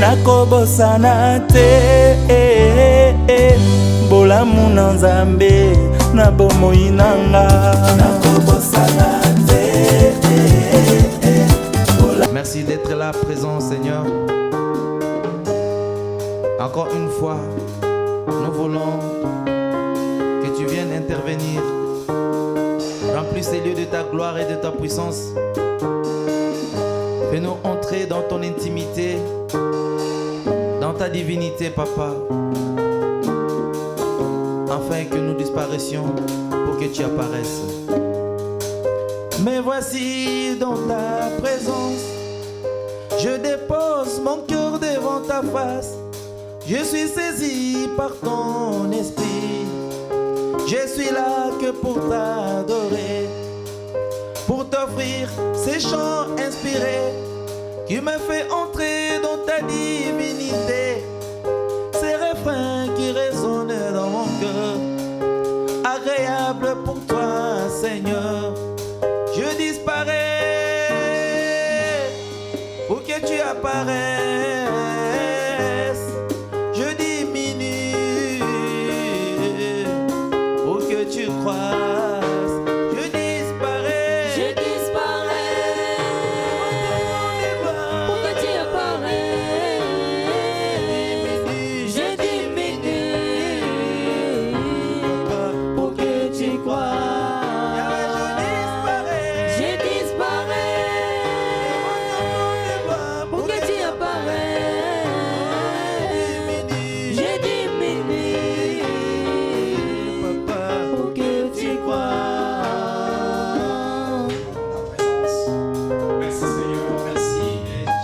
nakobosana te bolamu na Nzambe na bomoi nanga nakobosana te. Merci d'être là présent, Seigneur. Encore une fois, nous voulons que tu viennes intervenir. Remplis ces lieux de ta gloire et de ta puissance. Fais-nous entrer dans ton intimité, dans ta divinité, Papa, afin que nous disparaissions pour que tu apparaisses. Mais voici dans ta présence, je dépose mon cœur devant ta face. Je suis saisi par ton esprit. Je suis là que pour t'adorer, pour t'offrir ces chants inspirés qui me fait entrer dans ta divinité. Ces refrains qui résonnent dans mon cœur, agréable pour toi, Seigneur. Je disparais pour que tu apparaisses. Je diminue pour que tu croisses. Je disparais. Je disparais pour que tu apparaisses. Je diminue pour que tu croisses. Je disparais pour que tu apparaisses. Je diminue pour que tu croisses. Merci Seigneur, merci.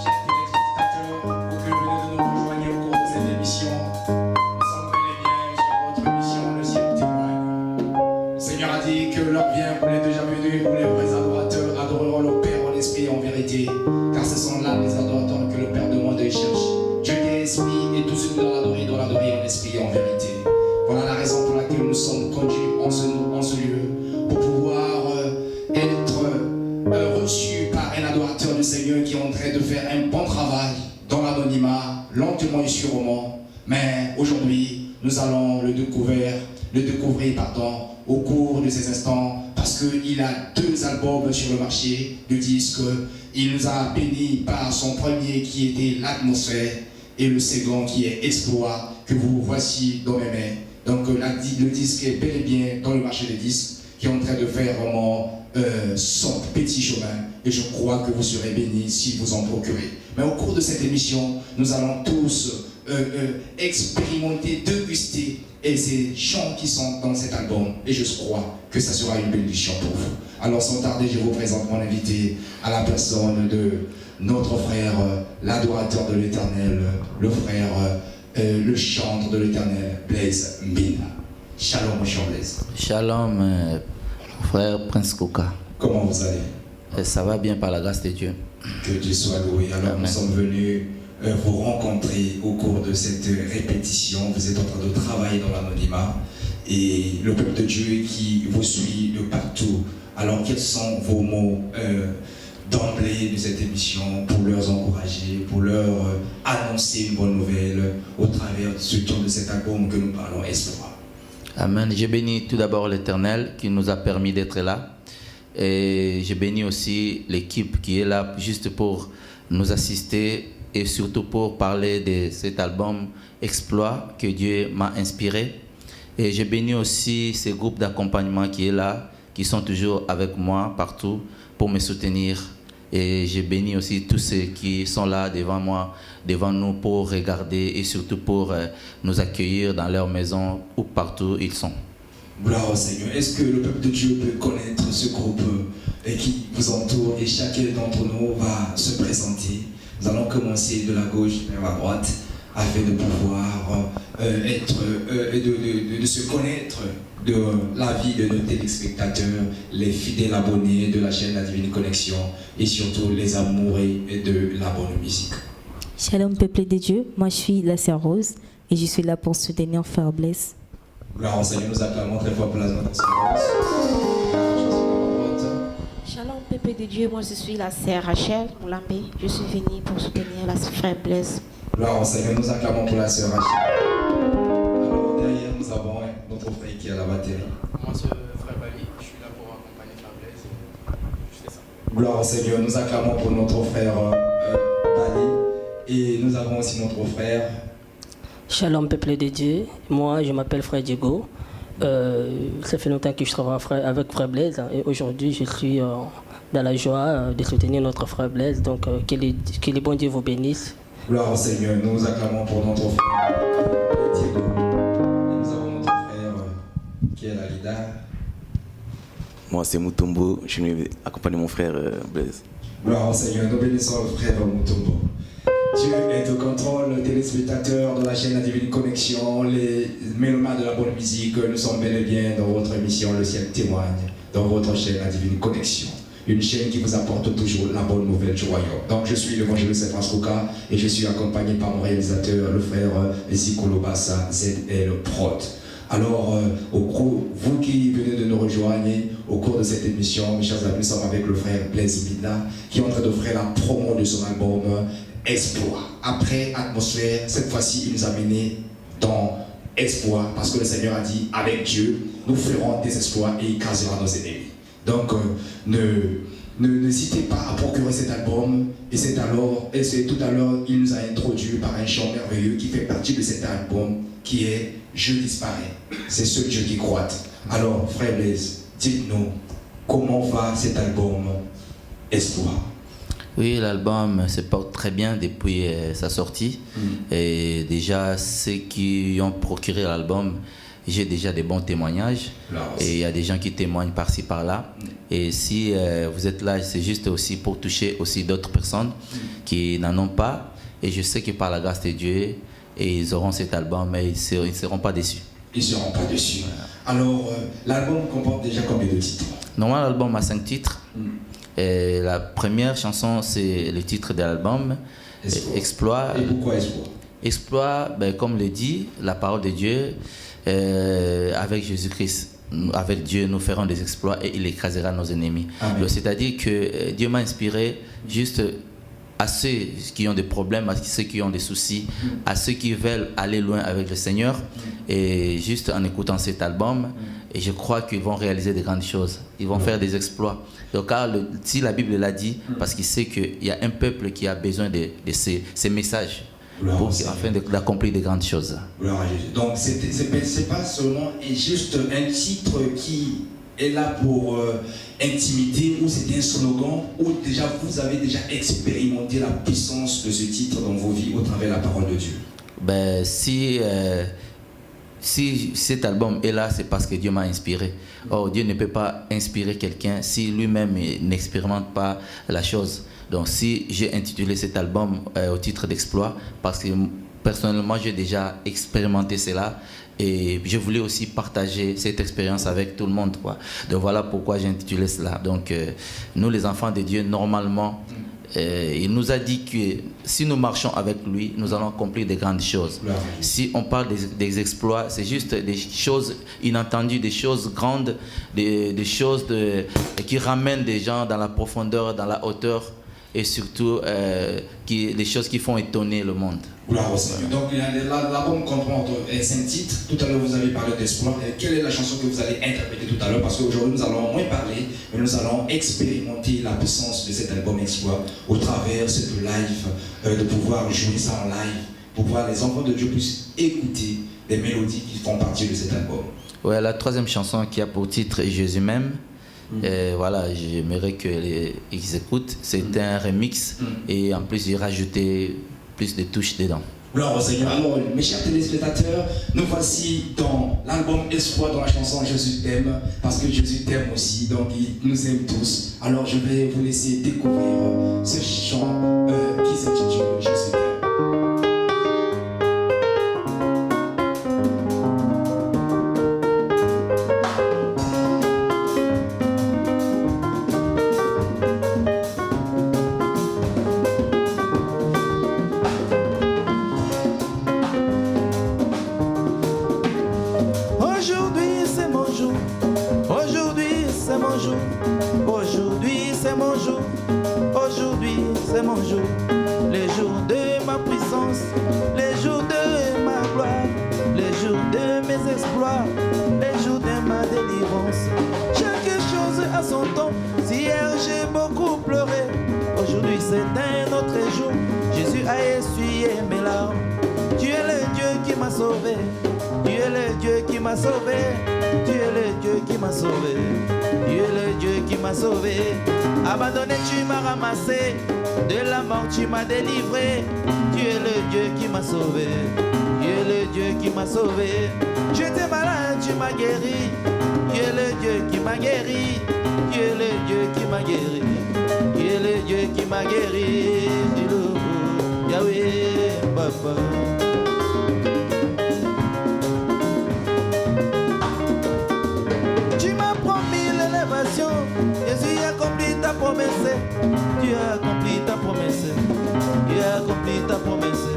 Chers téléspectateurs, pour que vous venez de nous rejoindre au cours de cette émission. Nous sommes bel et bien sur votre émission, le ciel témoigne. Le Seigneur a dit que l'heure vient pour les déjà venus, où les vrais adorateurs adoreront le Père en esprit et en vérité. Car ce sont là les adorateurs que le Père demande et cherche. Dieu qui est esprit et tous ceux qui doivent l'adorer en esprit et en vérité. Voilà la raison pour laquelle nous sommes conduits en ce lieu, pour pouvoir être reçus par un adorateur du Seigneur qui est en train de faire un bon travail dans l'anonymat, lentement et sûrement. Mais aujourd'hui, nous allons le découvrir au cours de ces instants, parce qu'il a 2 albums sur le marché de disques. Il nous a bénis par son premier qui était l'atmosphère et le second qui est Exploit, que vous voici dans mes mains. Donc le disque est bel et bien dans le marché des disques, qui est en train de faire vraiment son petit chemin. Et je crois que vous serez bénis si vous en procurez. Mais au cours de cette émission, nous allons tous expérimenter, déguster et ces chants qui sont dans cet album. Et je crois que ça sera une bénédiction pour vous. Alors sans tarder, je vous présente mon invité à la personne de notre frère, l'adorateur de l'Éternel, le frère, le chantre de l'Éternel, Blaise Mbina. Shalom, mon cher Blaise. Shalom, frère Prince Koka. Comment vous allez? Ça va bien par la grâce de Dieu. Que Dieu soit loué. Alors Amen. Nous sommes venus vous rencontrer au cours de cette répétition. Vous êtes en train de travailler dans l'anonymat et le peuple de Dieu qui vous suit de partout. Alors quels sont vos mots d'emblée de cette émission pour leur encourager, pour leur annoncer une bonne nouvelle au travers de ce tour de cet album que nous parlons Espoir? Amen. Je bénis tout d'abord l'Éternel qui nous a permis d'être là. Et je bénis aussi l'équipe qui est là juste pour nous assister et surtout pour parler de cet album Exploit que Dieu m'a inspiré. Et je bénis aussi ces groupes d'accompagnement qui est là, qui sont toujours avec moi partout pour me soutenir. Et je bénis aussi tous ceux qui sont là devant moi, devant nous pour regarder et surtout pour nous accueillir dans leur maison ou partout ils sont. Gloire au Seigneur. Est-ce que le peuple de Dieu peut connaître ce groupe qui vous entoure et chacun d'entre nous va se présenter? Nous allons commencer de la gauche vers la droite afin de pouvoir de se connaître de la vie de nos téléspectateurs, les fidèles abonnés de la chaîne La Divine Connexion et surtout les amoureux de la bonne musique. Shalom peuple de Dieu, moi je suis la sœur Rose et je suis là pour soutenir Frère Blaise. Gloire au Seigneur, nous acclamons très fort pour la notre sœur Rose. Shalom peuple de Dieu, moi je suis la sœur Rachel Moulambé. Je suis venue pour soutenir la frère Blaise. Gloire au Seigneur, nous acclamons pour la sœur Rachel. Alors derrière, nous avons notre frère qui est à la batterie. Moi, c'est frère Bali, je suis là pour accompagner frère Blaise. Juste ça. Gloire au Seigneur, nous acclamons pour notre frère Bali. Et nous avons aussi notre frère. Shalom, peuple de Dieu. Moi, je m'appelle frère Diego. Ça fait longtemps que je travaille avec frère Blaise. Et aujourd'hui, je suis dans la joie de soutenir notre frère Blaise. Donc, que le bon Dieu vous bénisse. Gloire au Seigneur, nous acclamons pour notre frère Diego. Et nous avons notre frère qui est la leader. Moi, c'est Mutombo. Je suis venu accompagner mon frère Blaise. Gloire au Seigneur, nous bénissons le frère Mutombo. Dieu est au contrôle, téléspectateurs de la chaîne La Divine Connexion, les mélomanes de la bonne musique. Nous sommes bel et bien dans votre émission Le Ciel témoigne, dans votre chaîne La Divine Connexion. Une chaîne qui vous apporte toujours la bonne nouvelle du royaume. Donc je suis l'évangéliste Franskoka et je suis accompagné par mon réalisateur, le frère Zikolo Bassa, ZL Prod. Alors, vous qui venez de nous rejoindre au cours de cette émission, mes chers amis, nous sommes avec le frère Blaise Midla qui est en train de faire la promo de son album Espoir. Après Atmosphère, cette fois-ci, il nous a mené dans Espoir parce que le Seigneur a dit, avec Dieu, nous ferons des exploits et il écrasera nos ennemis. Donc, n'hésitez pas à procurer cet album. Et c'est tout à l'heure, il nous a introduit par un chant merveilleux qui fait partie de cet album qui est Je disparais. C'est ce Dieu qui croit. Alors, frère Blaise, dites-nous, comment va cet album Espoir? Oui, l'album se porte très bien depuis sa sortie. Et déjà, ceux qui ont procuré l'album, j'ai déjà des bons témoignages. Et il y a des gens qui témoignent par-ci, par-là. Et si vous êtes là, c'est juste aussi pour toucher aussi d'autres personnes qui n'en ont pas. Et je sais que par la grâce de Dieu, ils auront cet album, mais ils ne seront pas déçus. Ils ne seront pas déçus. Alors, l'album comporte déjà combien de titres? Normalement, l'album a 5 titres. Et la première chanson, c'est le titre de l'album, Exploit. Et pourquoi Espoir? Exploit, comme le dit la parole de Dieu, avec Jésus-Christ, avec Dieu, nous ferons des exploits et il écrasera nos ennemis. C'est-à-dire que Dieu m'a inspiré juste à ceux qui ont des problèmes, à ceux qui ont des soucis, à ceux qui veulent aller loin avec le Seigneur. Et juste en écoutant cet album, et je crois qu'ils vont réaliser de grandes choses. Ils vont faire des exploits. Donc, car si la Bible l'a dit, parce qu'il sait qu'il y a un peuple qui a besoin de ces messages afin d'accomplir de grandes choses. Donc, c'est pas seulement juste un titre qui est là pour intimider, ou c'est un slogan, ou déjà vous avez déjà expérimenté la puissance de ce titre dans vos vies au travers de la parole de Dieu? Si cet album est là, c'est parce que Dieu m'a inspiré. Or, Dieu ne peut pas inspirer quelqu'un si lui-même n'expérimente pas la chose. Donc, si j'ai intitulé cet album au titre d'Exploit, parce que personnellement, j'ai déjà expérimenté cela et je voulais aussi partager cette expérience avec tout le monde, quoi. Donc, voilà pourquoi j'ai intitulé cela. Donc, nous, les enfants de Dieu, normalement, il nous a dit que si nous marchons avec lui, nous allons accomplir de grandes choses. Si on parle des exploits, c'est juste des choses inattendues, des choses grandes, des choses qui ramènent des gens dans la profondeur, dans la hauteur, et surtout des choses qui font étonner le monde. Gloire au Seigneur. Donc l'album comprend 5 titres. Tout à l'heure vous avez parlé d'espoir. Quelle est la chanson que vous allez interpréter tout à l'heure? Parce qu'aujourd'hui nous allons moins parler, mais nous allons expérimenter la puissance de cet album Exploit au travers de ce live, de pouvoir jouer ça en live, pour pouvoir les enfants de Dieu puissent écouter les mélodies qui font partie de cet album. Ouais, la troisième chanson qui a pour titre Jésus m'aime. Voilà, j'aimerais qu'ils écoutent. C'est un remix et en plus j'ai rajouté plus de touches dedans. Gloire au Seigneur. Alors, mes chers téléspectateurs, nous voici dans l'album Espoir, dans la chanson Jésus t'aime, parce que Jésus t'aime aussi, donc il nous aime tous. Alors, je vais vous laisser découvrir ce chant qui s'intitule Jésus t'aime. Aujourd'hui c'est mon jour, aujourd'hui c'est mon jour. ma puissance, les jours de ma gloire, les jours de mes exploits, les jours de ma délivrance. Chaque chose a son temps. Si hier j'ai beaucoup pleuré, aujourd'hui c'est un autre jour. Jésus a essuyé mes larmes. Tu es le Dieu qui m'a sauvé. Tu es le Dieu qui m'a sauvé. Tu es le Dieu qui m'a sauvé. Tu es le Dieu qui m'a sauvé. Abandonné, tu m'as ramassé. De la mort, tu m'as délivré. Tu es le Dieu qui m'a sauvé. Tu es le Dieu qui m'a sauvé. J'étais malade, tu m'as guéri. Tu es le Dieu qui m'a guéri. Tu es le Dieu qui m'a guéri. Tu es le Dieu qui m'a guéri. Yahweh, Papa. Tu m'as promis l'élévation. Jésus a accompli ta promesse. Tu as accompli ta promesse. Tu as accompli ta promesse.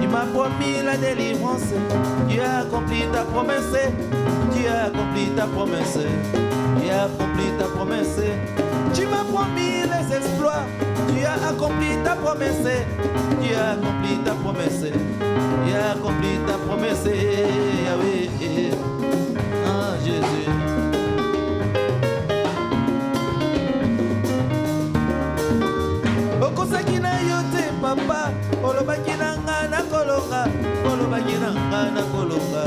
Tu m'as promis la délivrance. Tu as accompli ta promesse. Tu as accompli ta promesse. Tu as accompli ta promesse. Tu m'as promis les exploits. Tu as accompli ta promesse. Tu as accompli ta promesse. Tu as accompli ta promesse. Yahweh. Ah, Jésus. Okosaki na yo te papa, olobaki na nga na kolonga, olobaki na nga na kolonga,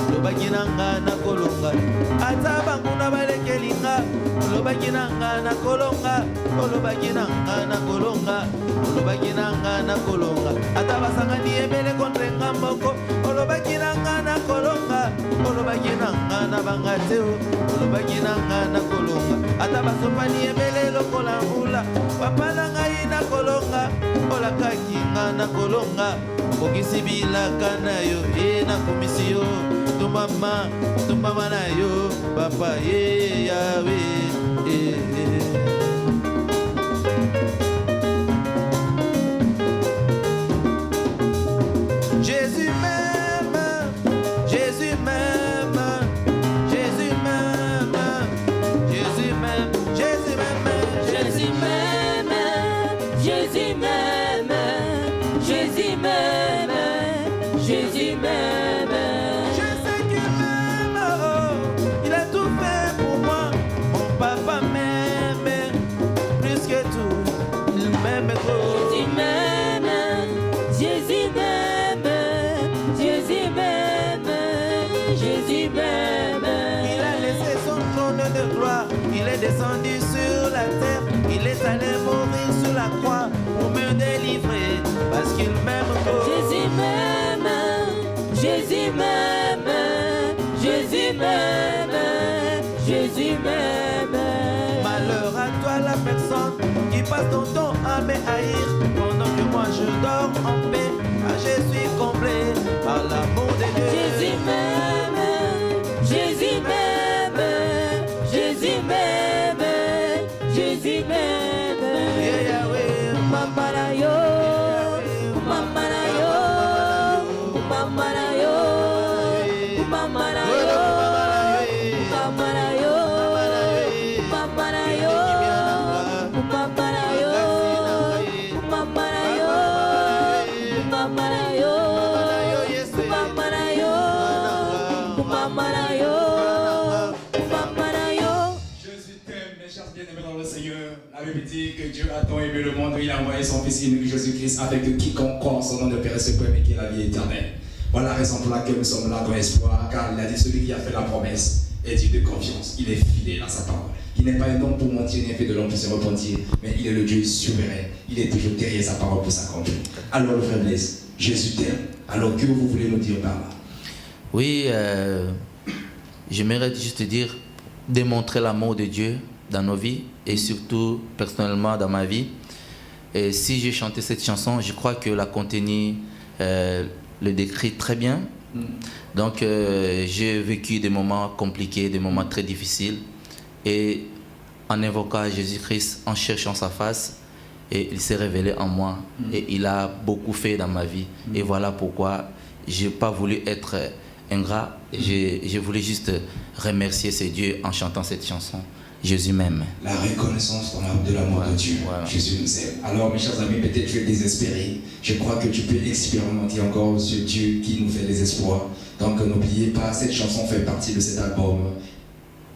olobaki na nga na kolonga. Ata banguna balekeli nga, olobaki na nga na kolonga, olobaki na nga na kolonga, olobaki na nga na kolonga. Ata basangani ebele kontre nga moko, olobaki na nga na kolonga, olobaki na nga na bangateo, olobaki na nga na kolonga. Ata basopani ebele lokola mbula, papa na ngai na kolonga, olakaki nga na kolonga. Okisi bilaka na yo, na komisi yo, tumbama na yo, papa Yahweh. Jésus m'aime, Jésus m'aime, Jésus m'aime, Jésus m'aime, Jésus m'aime, Jésus m'aime, Jésus m'aime, Jésus m'aime, Jésus m'aime. Je sais qu'il m'aime, oh, il a tout fait pour moi. Mon papa m'aime plus que tout, il m'aime trop. Jésus m'aime, Jésus m'aime, Jésus m'aime, Jésus m'aime. Il a laissé son trône de gloire, il est descendu sur la terre, il est allé mourir sur la croix pour me délivrer, parce qu'il m'aime trop. Jésus m'aime, Jésus m'aime, Jésus m'aime, Jésus m'aime. Malheur à toi la personne qui passe ton temps à me haïr, pendant que moi je dors en paix, car je suis comblé par l'amour de Dieu. Jésus m'aime, Jésus m'aime, Jésus m'aime, Jésus m'aime. Yahweh, Mama na yo, mama na yo, mama na yo, mama na yo, mama na yo, mama na yo, mama na yo, mama na yo, mama na yo, mama na yo, mama na yo, mama na yo. Jésus t'aime, mes chers bien-aimés dans le Seigneur. La Bible dit que Dieu a tant aimé le monde, il a envoyé son Fils unique Jésus-Christ, afin que quiconque croit en son nom ne périsse point, mais qu'il ait la vie éternelle. Voilà la raison pour laquelle nous sommes là dans espoir, car il a dit celui qui a fait la promesse est digne de confiance. Il est fidèle à sa parole. Il n'est pas un homme pour mentir, ni un fait de l'homme pour se repentir, mais il est le Dieu souverain. Il est toujours derrière sa parole pour s'accomplir. Alors le frère Blaise, Jésus t'aime. Alors que vous voulez nous dire par là? Oui, j'aimerais juste dire, démontrer l'amour de Dieu dans nos vies et surtout personnellement dans ma vie. Et si j'ai chanté cette chanson, je crois que la contenu le décrit très bien. Donc j'ai vécu des moments compliqués, des moments très difficiles, et en invoquant Jésus-Christ, en cherchant sa face, et il s'est révélé en moi et il a beaucoup fait dans ma vie. Et voilà pourquoi j'ai pas voulu être ingrat. J'ai voulu juste remercier ce Dieu en chantant cette chanson Jésus m'aime. La reconnaissance de l'amour de Dieu. Voilà. Jésus nous aime. Alors mes chers amis, peut-être tu es désespéré. Je crois que tu peux expérimenter encore ce Dieu qui nous fait des espoirs. Donc n'oubliez pas, cette chanson fait partie de cet album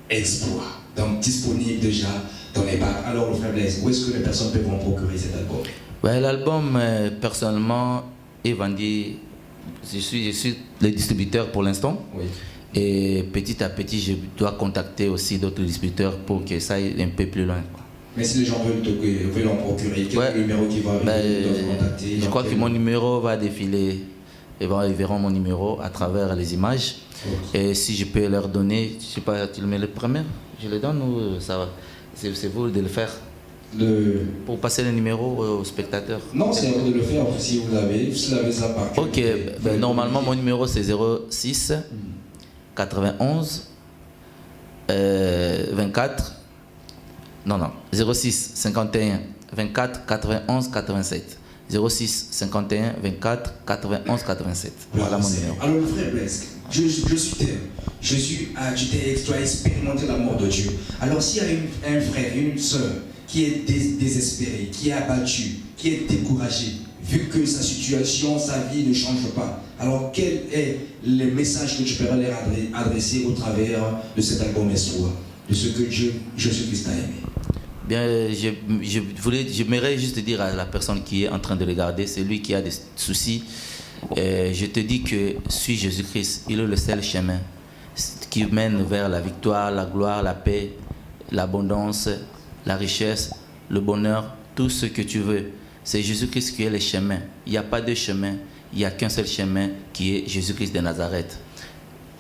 Exploit. Donc disponible déjà dans les bacs. Alors le frère Blaise, où est-ce que les personnes peuvent en procurer cet album? Ouais, l'album, personnellement, est vendu. Je suis le distributeur pour l'instant. Oui. Et petit à petit, je dois contacter aussi d'autres distributeurs pour que ça aille un peu plus loin. Mais si les gens veulent en procurer, quel est le numéro qui va arriver, ils doivent contacter? Je crois que mon numéro va défiler. Ils verront mon numéro à travers les images. Okay. Et si je peux leur donner, je ne sais pas, tu le mets le premier? Je le donne ou ça va? C'est vous de le faire? Pour passer le numéro aux spectateurs. Non, c'est à vous de le faire si vous l'avez ça par cœur. Ok, normalement mon numéro c'est 06 91 24 06 51 24 91 87. 06 51 24 91 87. Voilà mon numéro. Alors le frère Blaise, je suis terre. Tu as expérimenté l'amour de Dieu. Alors s'il y a un frère, une soeur qui est désespéré, qui est abattu, qui est découragé, vu que sa situation, sa vie ne change pas, alors quel est le message que tu peux leur adresser au travers de cet album Espoir, de ce que Dieu, Jésus-Christ a aimé? Bien, j'aimerais juste dire à la personne qui est en train de regarder, c'est lui qui a des soucis, je te dis que suis Jésus-Christ, il est le seul chemin qui mène vers la victoire, la gloire, la paix, l'abondance, la richesse, le bonheur, tout ce que tu veux. C'est Jésus-Christ qui est le chemin. Il n'y a pas de chemin, il n'y a qu'un seul chemin qui est Jésus-Christ de Nazareth.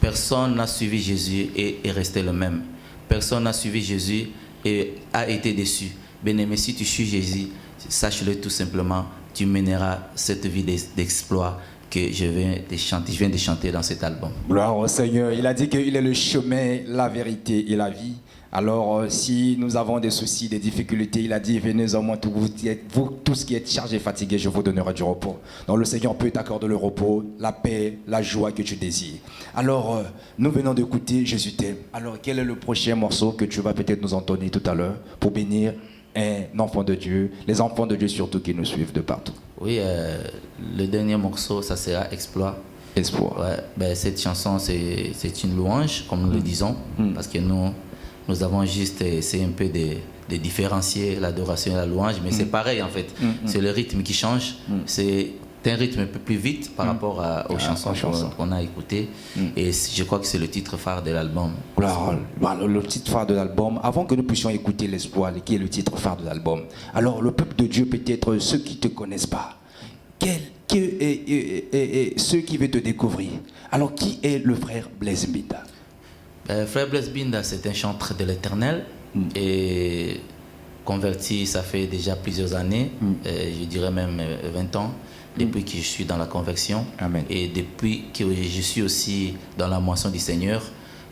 Personne n'a suivi Jésus et est resté le même. Personne n'a suivi Jésus et a été déçu. Bien-aimé, si tu suis Jésus, sache-le tout simplement, tu mèneras cette vie d'exploit que je viens de chanter dans cet album. Gloire au Seigneur. Il a dit qu'il est le chemin, la vérité et la vie. Alors, si nous avons des soucis, des difficultés, il a dit, venez en moi, vous tous qui êtes chargés et fatigués, je vous donnerai du repos. Donc, le Seigneur peut t'accorder le repos, la paix, la joie que tu désires. Alors, nous venons d'écouter Jésus t'aime. Alors, quel est le prochain morceau que tu vas peut-être nous entonner tout à l'heure pour bénir un enfant de Dieu, les enfants de Dieu surtout qui nous suivent de partout? Oui, le dernier morceau, ça sera Exploit. Espoir. Ouais, cette chanson, c'est une louange, comme nous le disons, parce que nous avons juste essayé un peu de différencier l'adoration et la louange, mais c'est pareil en fait. C'est le rythme qui change. C'est un rythme un peu plus vite par rapport aux chansons qu'on a écoutées. Et je crois que c'est le titre phare de l'album. Le titre phare de l'album, avant que nous puissions écouter L'espoir, qui est le titre phare de l'album. Alors, le peuple de Dieu, peut-être ceux qui ne te connaissent pas, ceux qui veulent te découvrir. Alors, qui est le frère Blaise Mbinda? Frère Blaise Mbinda, c'est un chanteur de l'Éternel et converti, ça fait déjà plusieurs années, je dirais même 20 ans, depuis que je suis dans la conversion. Amen. Et depuis que je suis aussi dans la moisson du Seigneur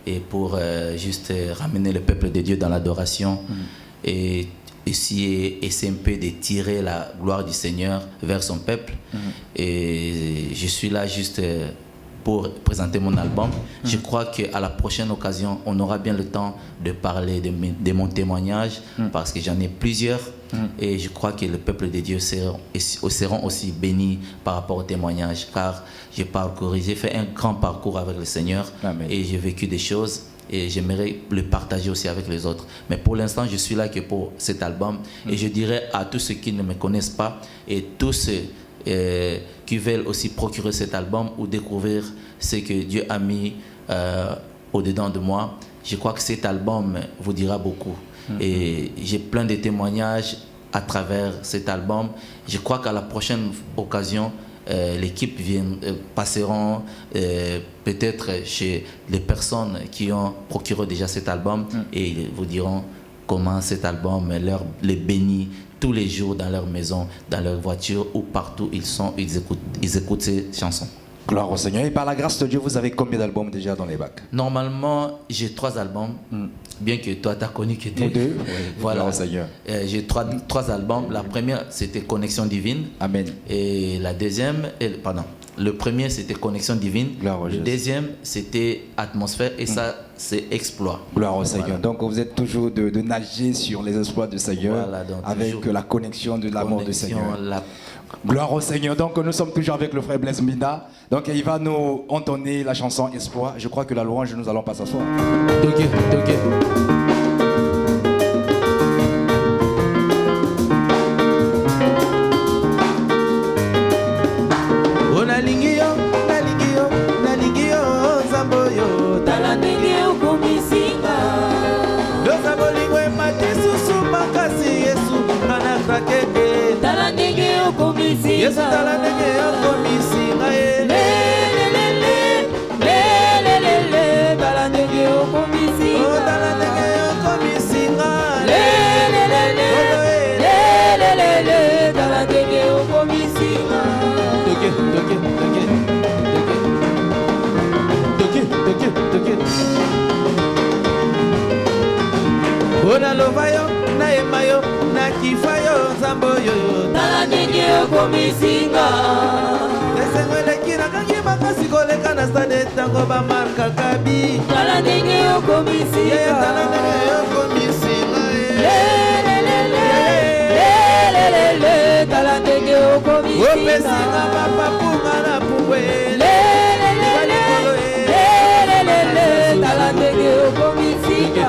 et pour juste ramener le peuple de Dieu dans l'adoration et essayer un peu de tirer la gloire du Seigneur vers son peuple. Et je suis là juste pour présenter mon album. Je crois qu'à la prochaine occasion, on aura bien le temps de parler de mon témoignage parce que j'en ai plusieurs et je crois que le peuple de Dieu seront aussi bénis par rapport au témoignage car j'ai fait un grand parcours avec le Seigneur. Amen. Et j'ai vécu des choses et j'aimerais le partager aussi avec les autres. Mais pour l'instant, je suis là que pour cet album et je dirais à tous ceux qui ne me connaissent pas et tous ceux qui veulent aussi procurer cet album ou découvrir ce que Dieu a mis au-dedans de moi. Je crois que cet album vous dira beaucoup. Et j'ai plein de témoignages à travers cet album. Je crois qu'à la prochaine occasion, l'équipe passeront peut-être chez les personnes qui ont procuré déjà cet album et ils vous diront comment cet album les bénit tous les jours dans leur maison, dans leur voiture ou partout ils écoutent ces chansons. Gloire au Seigneur. Et par la grâce de Dieu, vous avez combien d'albums déjà dans les bacs? Normalement, j'ai 3 albums bien que toi tu as connu que Nous deux, oui, voilà. Seigneur. J'ai trois albums. La première c'était Connexion Divine. Amen. Et la deuxième, le premier c'était Connexion Divine. Le deuxième c'était Atmosphère et ça c'est Exploit. Gloire au Seigneur. Donc vous êtes toujours de nager sur les exploits du Seigneur, voilà, avec la connexion de l'amour du Seigneur. La... Gloire au Seigneur. Donc nous sommes toujours avec le frère Blaise Mbinda. Donc il va nous entonner la chanson Exploit. Je crois que la louange, nous allons pas s'asseoir. Ok. Yesu tala ndenge okomisinga ye lelelele tala ndenge okomisinga oh tala ndenge okomisinga lelelele tala ndenge okomisinga toke ona lova yo na yema yo na kifa yo nzambo yo tala ndenge okomisinga esengo eleki nakangi makasi koleka na stade ntango bamarkaka bi tala ndenge okomisinga tala ndenge okomisinga lelelele tala ndenge okomisinga opesinga mapapunga na pumbwe lelelele tala ndenge okomisinga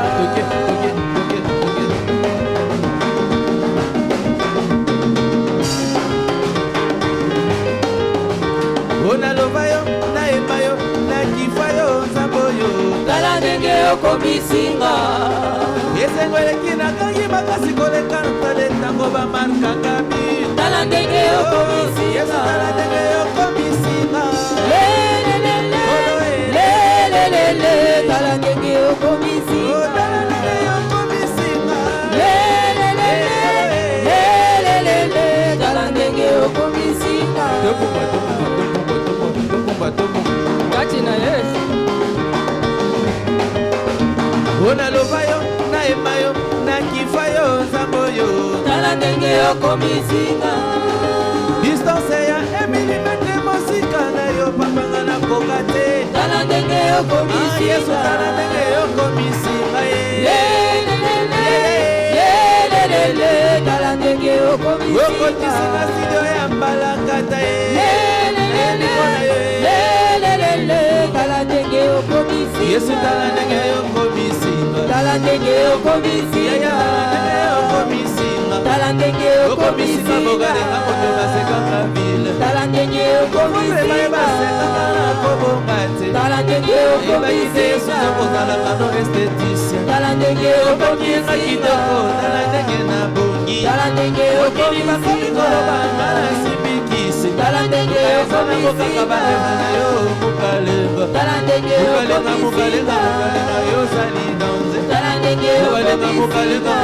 ona lova yo na yema yo na kifa yo nzambo yo tala ndenge okomisinga esengo eleki nakangi makasi koleka ntale ntango bamarkaka bi tala ndenge okomisinga yesu tala ndenge okomisinga lelelele tala ndenge okomisinga tala ndenge okomisinga lelelele tala ndenge okomisinga kati na Yesu ona lova yo na yema yo na kifa yo nzambo yo tala ndenge okomisinga distance ya emilimetre mosika na yo papanga na koka te tala ndenge okomisinga Yesu tala ndenge okomisinga lelelele tala ndenge okomisinga okotisinga studio ya mbalakata tala ndenge okomisinga Yesu tala ndenge okomisinga tala ndenge okomisinga tala ndenge okomisinga bogalenga moto basekaka vile tala ndenge okomisinga tala ndenge okomisinga kozalaka no esteticien tala ndenge okomisinga kitoko tala ndenge na bongi tala ndenge okomisinga bangala sibikisi tala ndenge okomisinga balema na yo mukalenga tala ndenge okomisinga yo sali danse tala ndenge okomisinga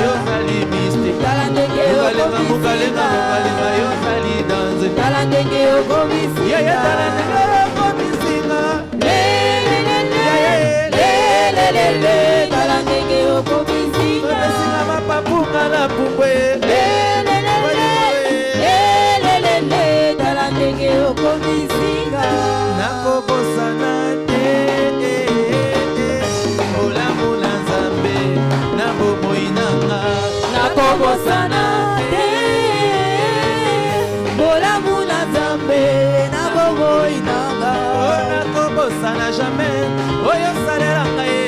yo sali mystique tala ndenge okomisinga yo sali danse tala ndenge okomisinga tala ndenge okomisinga lelelele tala ndenge okomisinga opesinga mapapunga na pumbwe lelelele tala ndenge okomisinga nakobosana te olamu na nzambe na bomoi nanga nakobosana te bolamu na nzambe na bomoi nanga nakobosana jamais oyo salelanga ye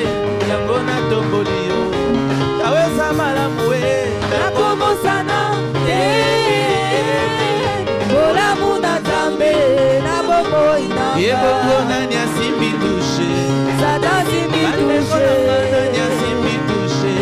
yango natomboli yo awesa malamu e nakobosana te bolamu na nzambe na bomoi nanga yebongo nani asimbi tushe sata simbi tushe nani asimbi tushe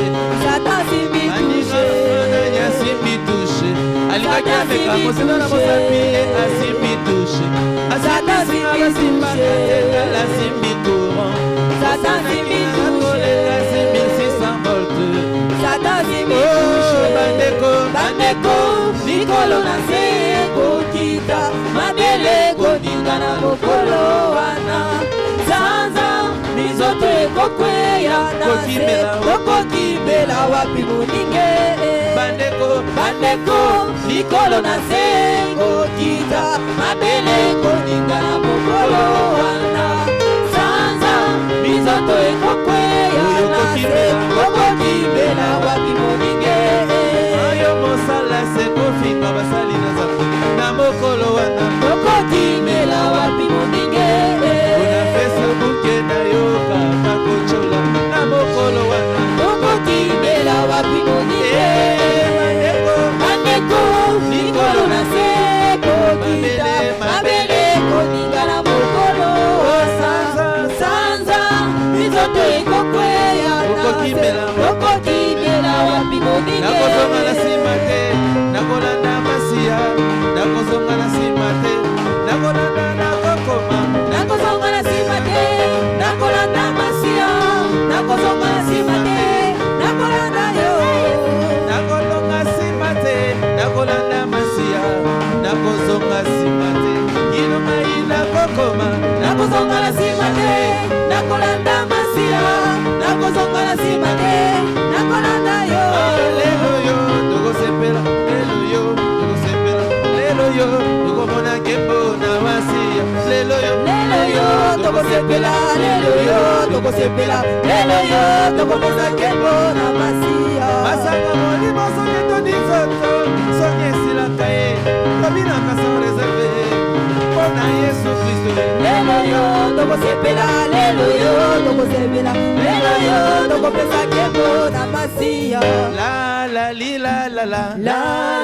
sata simbi tushe nani asimbi tushe alingaki ameka mosino na mosapi ye asimbi tushe asata simbi tushe la simbi courant sata simbi tushe asimbi 600 volts sata simbi tushe bandeko likolo na se kokita mabele koninga na mokolo wana sanza mizoto eko ekokweya nase tokokimela wapi moninge bandeko likolo na se kokita mabele koninga na mokolo wana sanza bizoto ekokweya nase tokokimela wapi moninge oyo mosala se kofinga basali na nzambe na mokolo wana tokokimela wapi moninge una Facebook na yo kaka kochola na mokolo wana tokokimela wapi moninge bandeko likolo na se kokita mabele koninga na mokolo sanza bizoto ekokweya tokokimela wapi moninge nakozonga na nsima te nakolanda masiya nakozonga na nsima te nakolanda nakokoma nakozonga na nsima te nakolanda masiya nakozonga na nsima te nakolanda yo nakolonga nsima te nakolanda masiya nakozonga nsima te ilomai nakokoma nakozonga na nsima te nakolanda masiya nakozonga na nsima te nakolanda yo lelo yo tokosepela lelo yo tokosepela lelo yo tokomona nkembo na masiya lelo yo tokosepela lelo yo tokosepela lelo yo tokomona nkembo na masiya masanga molimo soki etoni nzoto soki esilaka ye tobinaka sans réserve mpona yesu kristo lelo yo tokosepela lelo yo tokosepela lelo yo tokopesa nkembo na masiya la la li la la la la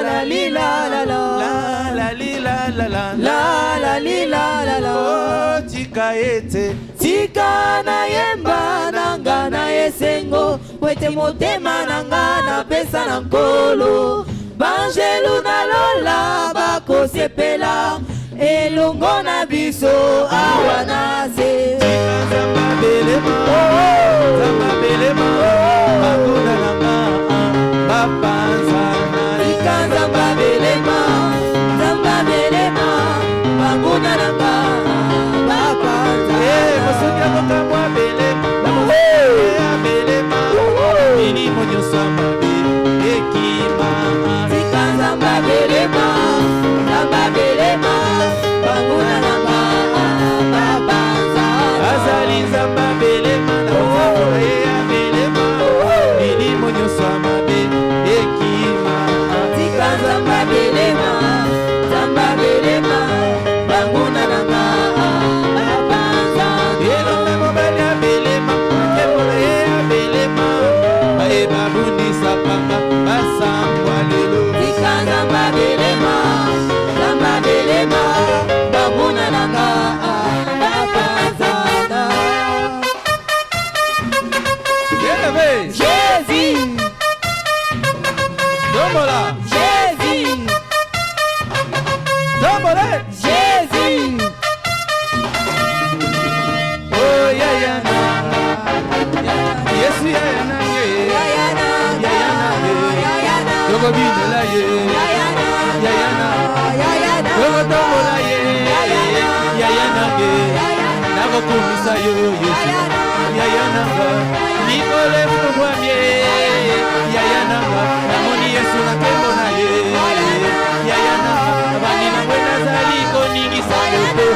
la li la la la la la li la la la la la li la la la oh tika ete tika na yemba nanga na esengo wete motema nanga na pesa na nkolo banjelu na lola bakosepela elongo na biso awa na se tika nzamba belema nzamba belema bakuna nanga bapanzana tika nzamba belema bakuna nanga bapanzana mosoki akokamwa belema na mosoki ya belema milimo nyonso ya mabe ekima tika nzamba belema bakuna nanga bapanzana azali nzamba belema na nzambo na ye ya belema milimo nyonso ya mabe ekima tika nzamba belema banguna nanga bapanzana elonga mobali ya belema nkembo na ye ya belema baye babundisa pamba basambwa lelo tika nzamba belema banguna nanga bapanzana eleve Jésus dombola Jésus dombole Jésus oh yaya nanga yesu yaya nange yaya nange yokobinela ye yaya nanga yokotombola ye yaya nange nakokumisa yo yesu yaya nanga likolo efungwamie yaya nanga namoni yesu na nkembo na ye yaya nanga bani nangwe nazali koningisa koto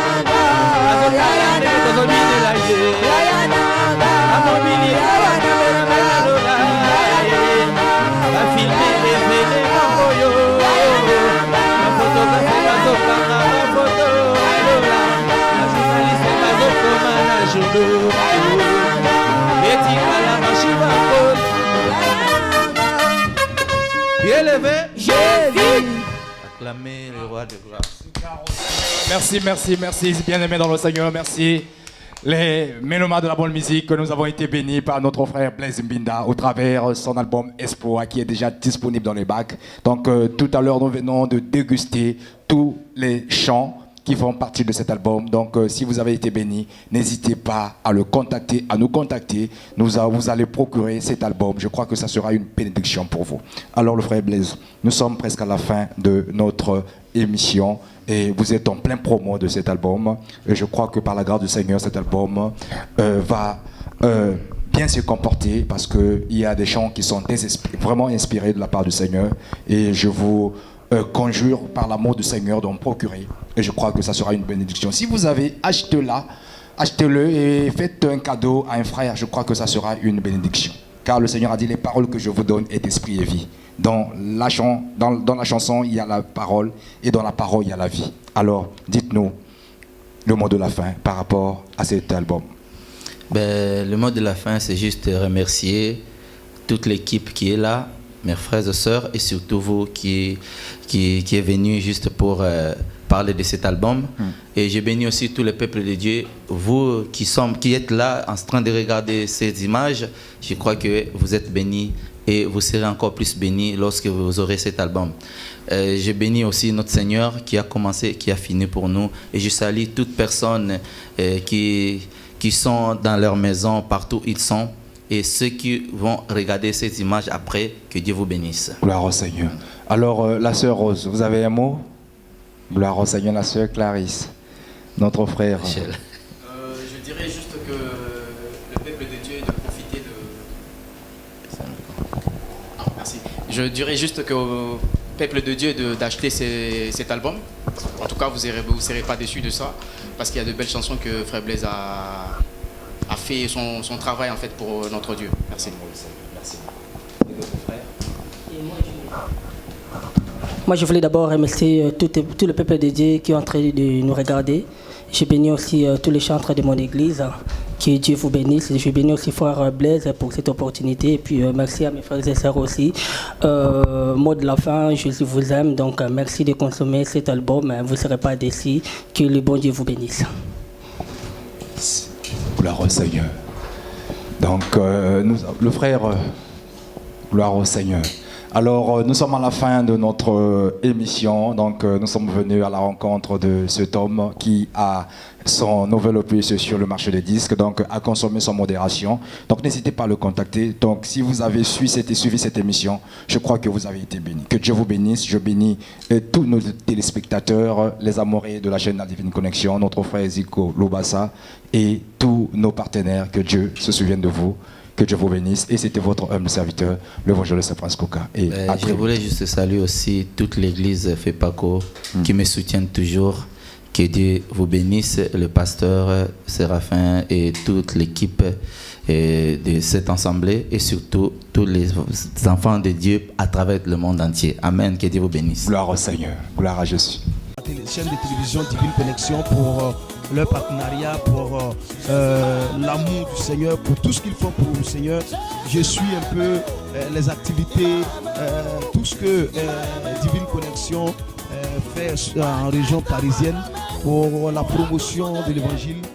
azokala ndenge tozobinela ye amobili awanambenanga nalola bafilme evele makoyo bafotografe bazokanga bafoto alola bajournaliste bazokoma na jodo etikala mashibakol élevé Jésus acclamez le roi de grâce. Merci, bien-aimés dans le Seigneur, merci. Les mélomanes de la bonne musique, que nous avons été bénis par notre frère Blaise Mbinda au travers son album Espoir qui est déjà disponible dans les bacs. Donc tout à l'heure, nous venons de déguster tous les chants qui font partie de cet album. Donc si vous avez été bénis, n'hésitez pas à le contacter, à nous contacter. Vous allez procurer cet album. Je crois que ça sera une bénédiction pour vous. Alors le frère Blaise, nous sommes presque à la fin de notre émission. Et vous êtes en plein promo de cet album. Et je crois que par la grâce du Seigneur, cet album va bien se comporter parce qu'il y a des chants qui sont vraiment inspirés de la part du Seigneur. Et je vous conjure par l'amour du Seigneur d'en procurer. Et je crois que ça sera une bénédiction. Si vous avez, achetez-le et faites un cadeau à un frère. Je crois que ça sera une bénédiction. Car le Seigneur a dit, les paroles que je vous donne est esprit et vie. Dans la chanson, il y a la parole et dans la parole, il y a la vie. Alors, dites-nous le mot de la fin par rapport à cet album. Le mot de la fin, c'est juste remercier toute l'équipe qui est là, mes frères et sœurs, et surtout vous qui est venu juste pour parler de cet album. Et je bénis aussi tout le peuple de Dieu, vous qui êtes là en train de regarder ces images. Je crois que vous êtes bénis et vous serez encore plus bénis lorsque vous aurez cet album. Je bénis aussi notre Seigneur qui a commencé, qui a fini pour nous. Et je salue toutes personnes qui sont dans leur maison, partout où ils sont. Et ceux qui vont regarder ces images après, que Dieu vous bénisse. Gloire au Seigneur. Alors, la sœur Rose, vous avez un mot? Gloire au Seigneur, la sœur Clarisse, notre frère. Je dirais juste que le peuple de Dieu de profiter de... merci. Je dirais juste que au peuple de Dieu d'acheter cet album. En tout cas, vous ne serez pas déçus de ça, parce qu'il y a de belles chansons que Frère Blaise a fait son travail en fait pour notre Dieu. Merci. Merci. Et votre frère? Moi, je voulais d'abord remercier tout le peuple de Dieu qui est en train de nous regarder. Je bénis aussi tous les chantres de mon église. Que Dieu vous bénisse. Je bénis aussi Frère Blaise pour cette opportunité. Et puis, merci à mes frères et sœurs aussi. Mot de la fin, je vous aime. Donc, merci de consommer cet album. Vous ne serez pas déçus. Que le bon Dieu vous bénisse. Gloire au Seigneur. Donc, le frère, gloire au Seigneur. Alors, nous sommes à la fin de notre émission. Donc, nous sommes venus à la rencontre de cet homme qui a son nouvel opus sur le marché des disques, donc à consommer sans modération. Donc, n'hésitez pas à le contacter. Donc, si vous avez suivi cette émission, je crois que vous avez été bénis. Que Dieu vous bénisse. Je bénis tous nos téléspectateurs, les amoureux de la chaîne La Divine Connexion, notre frère Zico Lobassa et tous nos partenaires. Que Dieu se souvienne de vous. Que Dieu vous bénisse. Et c'était votre humble serviteur, l'évangéliste Francisco Coca. Et je voulais juste saluer aussi toute l'église FEPACO qui me soutient toujours. Que Dieu vous bénisse, le pasteur Séraphin et toute l'équipe de cette assemblée et surtout tous les enfants de Dieu à travers le monde entier. Amen. Que Dieu vous bénisse. Gloire au Seigneur. Gloire à Jésus. La chaîne de télévision Divine Connexion pour leur partenariat, pour l'amour du Seigneur, pour tout ce qu'ils font pour le Seigneur. Je suis un peu les activités, tout ce que Divine Connexion fait en région parisienne pour la promotion de l'évangile